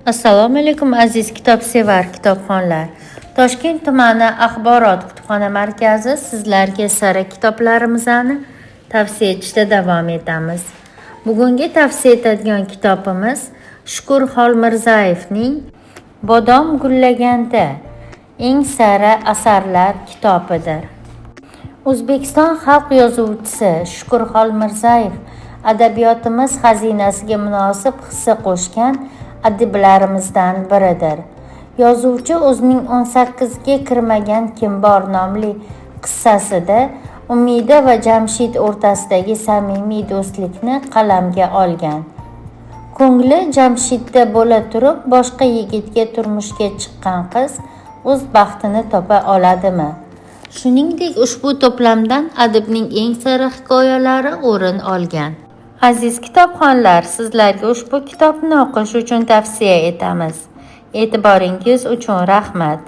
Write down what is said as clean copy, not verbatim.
Assalomu alaykum aziz kitobsevar kitobxonlar. Toshkent tumani axborot kutubxona markazi sizlarga sara kitoblarimizni tavsiya etishda davom etamiz. Bugungi tavsiya etadigan kitobimiz Shukur Xolmirzayevning Bodom gullaganda eng sara asarlar kitobidir. O'zbekiston xalq yozuvchisi Shukur Xolmirzayev adabiyotimiz xazinasiga munosib hissa qo'shgan adiblarimizdan biridir. Yozuvchi o'zining 18 ga kirmagan Kim bor nomli qissasida Umida va Jamshid o'rtasidagi samimiy do'stlikni qalamga olgan. Ko'ngli Jamshidda bo'la turib, boshqa yigitga turmushga chiqqan qiz o'z baxtini topa oladimi? Shuningdek, ushbu to'plamdan adibning eng sara hikoyalari o'rin olgan. Aziz kitobxonlar, sizlarga ushbu kitobni o'qish uchun tavsiya etamiz. E'tiboringiz uchun rahmat.